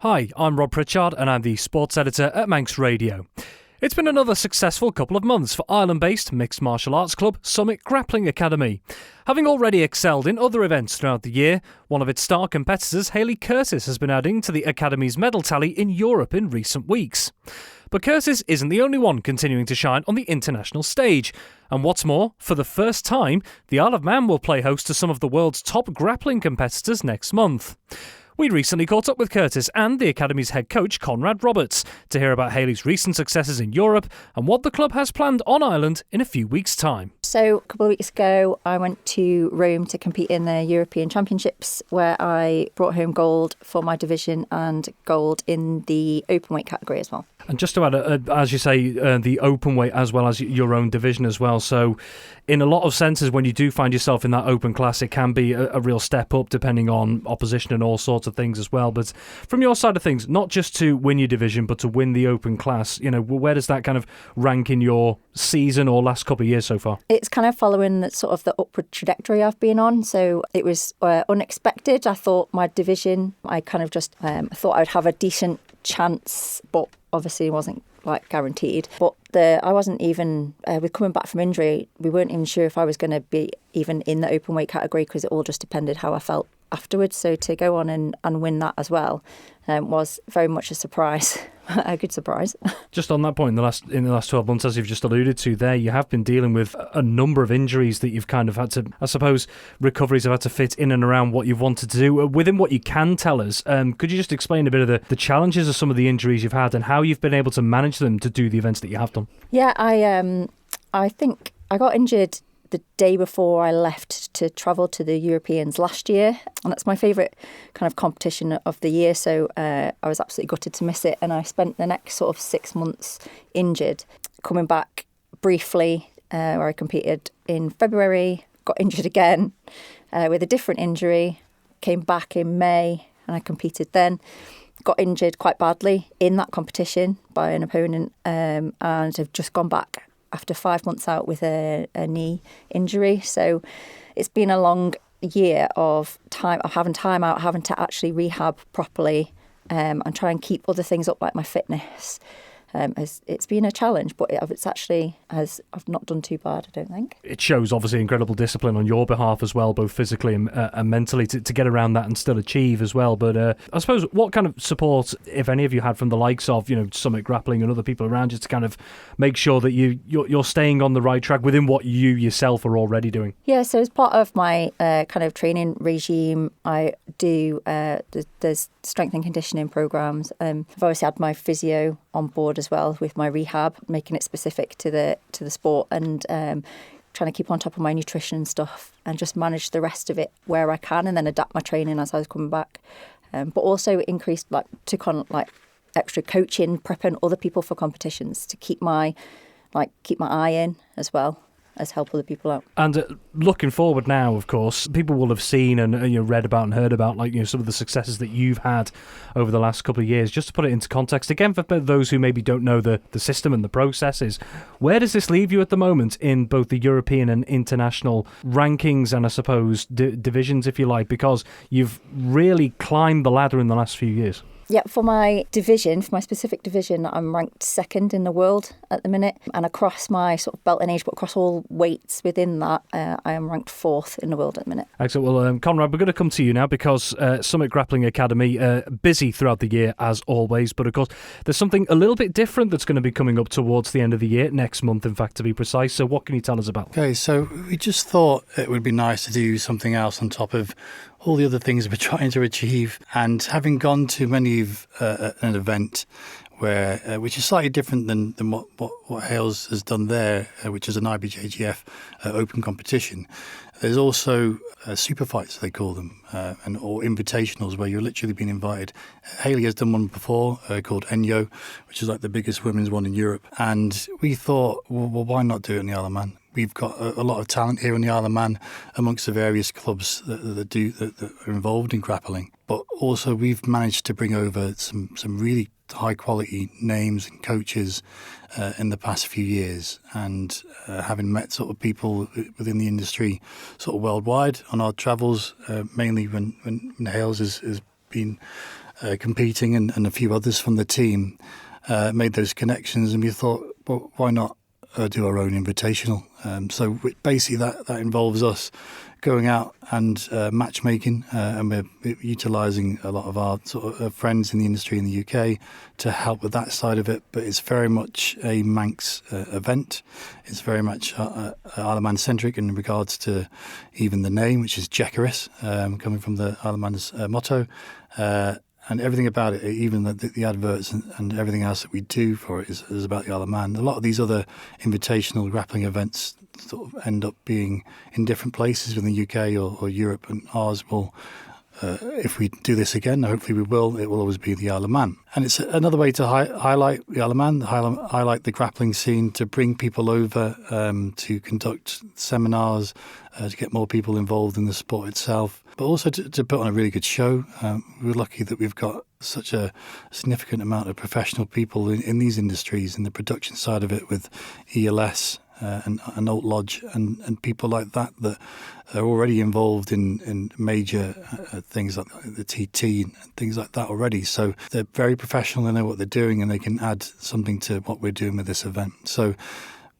Hi, I'm Rob Pritchard and I'm the sports editor at Manx Radio. It's been another successful couple of months for Ireland-based mixed martial arts club Summit Grappling Academy. Having already excelled in other events throughout the year, one of its star competitors, Hayley Curtis, has been adding to the Academy's medal tally in Europe in recent weeks. But Curtis isn't the only one continuing to shine on the international stage. And what's more, for the first time, the Isle of Man will play host to some of the world's top grappling competitors next month. We recently caught up with Curtis and the Academy's head coach, Conrad Roberts, to hear about Hayley's recent successes in Europe and what the club has planned on Ireland in a few weeks' time. So a couple of weeks ago, I went to Rome to compete in the European Championships, where I brought home gold for my division and gold in the openweight category as well. And just to add, as you say, the open weight as well as your own division as well. So in a lot of senses, when you do find yourself in that open class, it can be a real step up depending on opposition and all sorts of things as well. But from your side of things, not just to win your division, but to win the open class, you know, where does that kind of rank in your season or last couple of years so far? It's kind of following the sort of the upward trajectory I've been on. So it was unexpected. I thought my division, I kind of just thought I'd have a decent chance, but obviously wasn't like guaranteed. But I wasn't even, with coming back from injury, we weren't even sure if I was going to be even in the open weight category because it all just depended how I felt afterwards. So to go on and win that as well was very much a surprise, a good surprise. Just on that point, in the last 12 months, as you've just alluded to there, you have been dealing with a number of injuries that you've kind of had to, I suppose, recoveries have had to fit in and around what you've wanted to do. Within what you can tell us, could you just explain a bit of the challenges of some of the injuries you've had and how you've been able to manage them to do the events that you have done? Yeah, I think I got injured the day before I left to travel to the Europeans last year, and that's my favourite kind of competition of the year, so I was absolutely gutted to miss it, and I spent the next sort of 6 months injured. Coming back briefly, where I competed in February, got injured again with a different injury, came back in May and I competed then. Got injured quite badly in that competition by an opponent and have just gone back after 5 months out with a knee injury. So it's been a long year of having time out, having to actually rehab properly and try and keep other things up like my fitness. It's been a challenge, but I've not done too bad, I don't think. It shows obviously incredible discipline on your behalf as well, both physically and mentally, to get around that and still achieve as well. But I suppose what kind of support, if any of you had from the likes of, you know, Summit Grappling and other people around you to kind of make sure that you're staying on the right track within what you yourself are already doing? Yeah, so as part of my kind of training regime, I do there's strength and conditioning programs. I've obviously had my physio on board as well with my rehab, making it specific to the sport, and trying to keep on top of my nutrition and stuff and just manage the rest of it where I can, and then adapt my training as I was coming back. But also increased extra coaching, prepping other people for competitions to keep my eye in as well as help other people out. And looking forward now, of course, people will have seen and read about and heard about some of the successes that you've had over the last couple of years. Just to put it into context, again, for those who maybe don't know the system and the processes, where does this leave you at the moment in both the European and international rankings and I suppose divisions, if you like, because you've really climbed the ladder in the last few years? Yeah, for my specific division, I'm ranked second in the world at the minute. And across my sort of belt and age, but across all weights within that, I am ranked fourth in the world at the minute. Excellent. Well, Conrad, we're going to come to you now because Summit Grappling Academy, busy throughout the year as always. But of course, there's something a little bit different that's going to be coming up towards the end of the year, next month, in fact, to be precise. So what can you tell us about? Okay, so we just thought it would be nice to do something else on top of all the other things we're trying to achieve. And having gone to many of an event which is slightly different than what Hales has done there, which is an IBJJF open competition. There's also super fights, they call them, or invitationals where you're literally being invited. Hayley has done one before called Enyo, which is like the biggest women's one in Europe. And we thought, well, why not do it in the Isle of Man? We've got a lot of talent here in the Isle of Man amongst the various clubs that are involved in grappling. But also we've managed to bring over some really high quality names and coaches in the past few years, and having met sort of people within the industry sort of worldwide on our travels, mainly when Hales has been competing, and a few others from the team made those connections, and we thought, well, why not do our own invitational? So basically that involves us going out and matchmaking, and we're utilising a lot of our sort of friends in the industry in the UK to help with that side of it. But it's very much a Manx event. It's very much Isle of Man centric in regards to even the name, which is Jecaris, coming from the Isle of Man's motto. And everything about it, even the adverts and everything else that we do for it is about the Isle of Man. A lot of these other invitational grappling events sort of end up being in different places within the UK or Europe, and ours will, if we do this again, hopefully we will, it will always be the Isle of Man. And it's another way to highlight the Isle of Man, highlight the grappling scene, to bring people over, to conduct seminars, to get more people involved in the sport itself, but also to put on a really good show. We're lucky that we've got such a significant amount of professional people in these industries, in the production side of it, with ELS and Old Lodge and people like that are already involved in major things like the TT and things like that already. So they're very professional, they know what they're doing, and they can add something to what we're doing with this event. So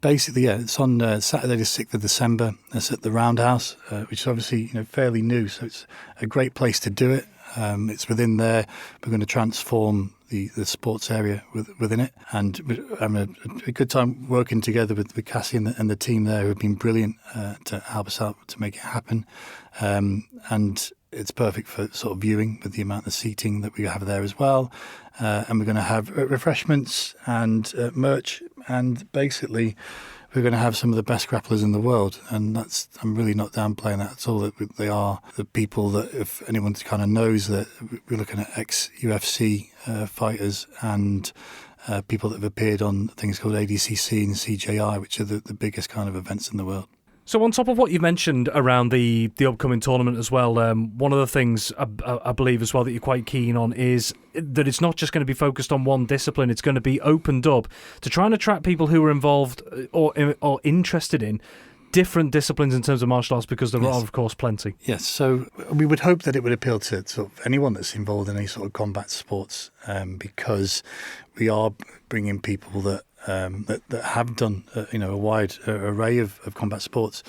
basically, yeah, it's on Saturday the 6th of December. It's at the Roundhouse, which is obviously fairly new, so it's a great place to do it. It's within there. We're going to transform the sports area within it, and we're having a good time working together with Cassie and the team there, who have been brilliant to help us out to make it happen. And it's perfect for sort of viewing with the amount of seating that we have there as well. And we're going to have refreshments and merch, and basically we're going to have some of the best grapplers in the world, and I'm really not downplaying that at all. That they are the people that, if anyone kind of knows, that we're looking at ex-UFC fighters and people that have appeared on things called ADCC and CJI, which are the biggest kind of events in the world. So on top of what you mentioned around the upcoming tournament as well, one of the things I believe as well that you're quite keen on is that it's not just going to be focused on one discipline. It's going to be opened up to try and attract people who are involved or interested in different disciplines in terms of martial arts, because there are, of course, plenty. Yes, so we would hope that it would appeal to sort of anyone that's involved in any sort of combat sports, because we are bringing people that have done a wide array of combat sports.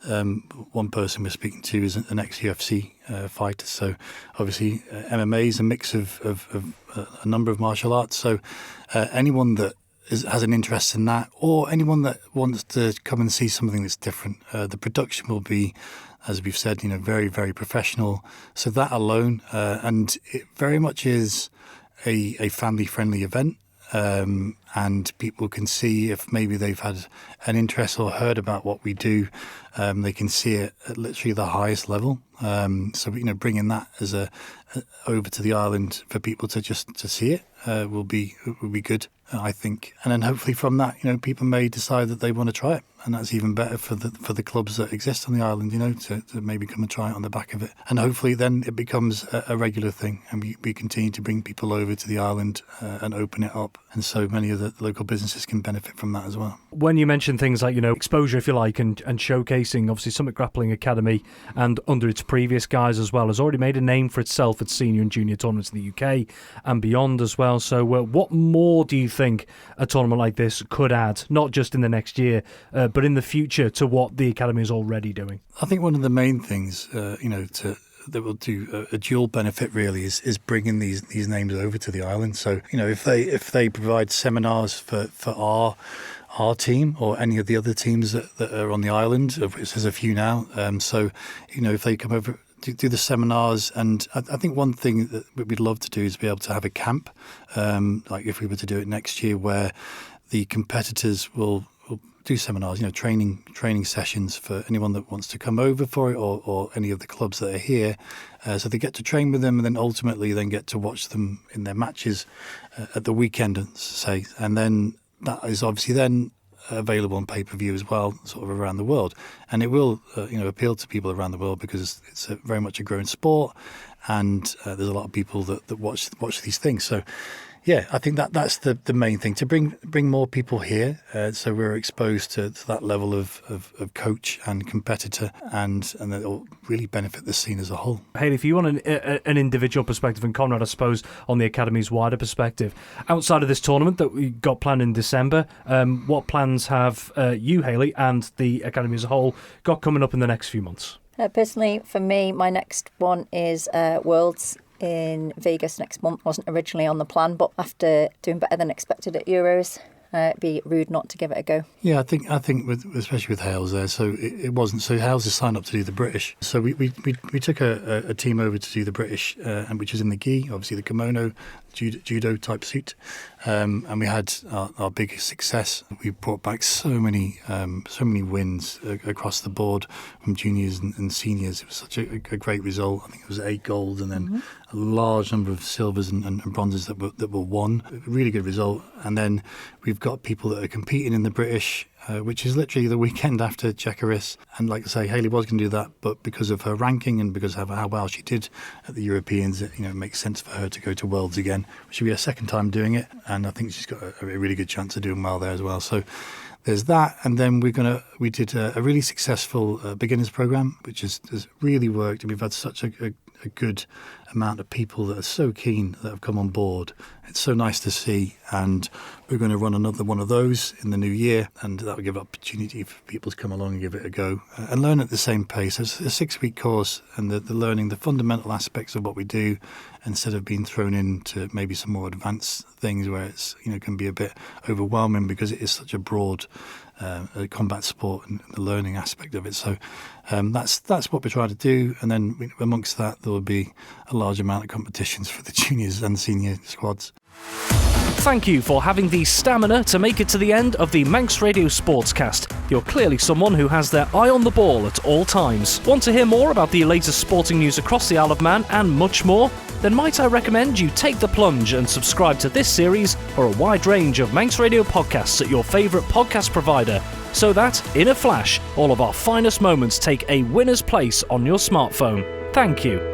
One person we're speaking to is an ex-UFC fighter, so obviously MMA is a mix of a number of martial arts. So anyone that has an interest in that, or anyone that wants to come and see something that's different, the production will be, as we've said, very, very professional. So that alone, and it very much is a family-friendly event. And people can see, if maybe they've had an interest or heard about what we do, they can see it at literally the highest level. So bringing that as over to the island for people to see it will be good, I think. And then hopefully from that, people may decide that they want to try it, and that's even better for the clubs that exist on the island, to maybe come and try it on the back of it. And hopefully then it becomes a regular thing, and we continue to bring people over to the island and open it up, and so many of the local businesses can benefit from that as well. When you mention things like exposure, if you like, and showcasing, obviously Summit Grappling Academy, and under its previous guise as well, has already made a name for itself at senior and junior tournaments in the UK and beyond as well. So what more do you think a tournament like this could add, not just in the next year, but in the future, to what the Academy is already doing? I think one of the main things, that will do a dual benefit really is bringing these names over to the island. So if they provide seminars for our team or any of the other teams that are on the island, of which there's a few now. So if they come over, do the seminars, and I think one thing that we'd love to do is be able to have a camp, like if we were to do it next year, where the competitors will do seminars, training sessions for anyone that wants to come over for it, or any of the clubs that are here. So they get to train with them, and then ultimately then get to watch them in their matches at the weekend, say. And then that is obviously then available on pay-per-view as well, sort of around the world. And it will, appeal to people around the world, because it's very much a growing sport, and there's a lot of people that watch these things. So, Yeah, I think that's the main thing, to bring more people here, so we're exposed to that level of coach and competitor, and that will really benefit the scene as a whole. Hayley, if you want an individual perspective, and Conrad, I suppose, on the Academy's wider perspective, outside of this tournament that we got planned in December, what plans have you, Hayley, and the Academy as a whole got coming up in the next few months? Personally, for me, my next one is Worlds in Vegas next month. Wasn't originally on the plan, but after doing better than expected at Euros, it'd be rude not to give it a go. Yeah, I think especially with Hales there, so it wasn't. So Hales is signed up to do the British. So we took a team over to do the British, and which is in the gi, obviously the kimono, judo type suit, and we had our biggest success. We brought back so many wins across the board from juniors and seniors. It was such a great result. I think it was 8 gold and then a large number of silvers and bronzes that were won. A really good result. And then we've got people that are competing in the British, which is literally the weekend after Checaris. And like I say, Hayley was going to do that, but because of her ranking and because of how well she did at the Europeans, it makes sense for her to go to Worlds again, which will be her second time doing it. And I think she's got a really good chance of doing well there as well. So there's that. And then we did a really successful beginners program, which has really worked. And we've had such a good amount of people that are so keen that have come on board. It's so nice to see, and we're going to run another one of those in the new year, and that will give opportunity for people to come along and give it a go and learn at the same pace. It's a 6-week course, and the learning the fundamental aspects of what we do instead of being thrown into maybe some more advanced things where it's can be a bit overwhelming because it is such a broad combat sport and the learning aspect of it. So that's what we're trying to do, and then amongst that there will be a large amount of competitions for the juniors and senior squads. Thank you for having the stamina to make it to the end of the Manx Radio Sportscast. You're clearly someone who has their eye on the ball at all times. Want to hear more about the latest sporting news across the Isle of Man and much more? Then might I recommend you take the plunge and subscribe to this series or a wide range of Manx Radio podcasts at your favourite podcast provider, so that, in a flash, all of our finest moments take a winner's place on your smartphone. Thank you.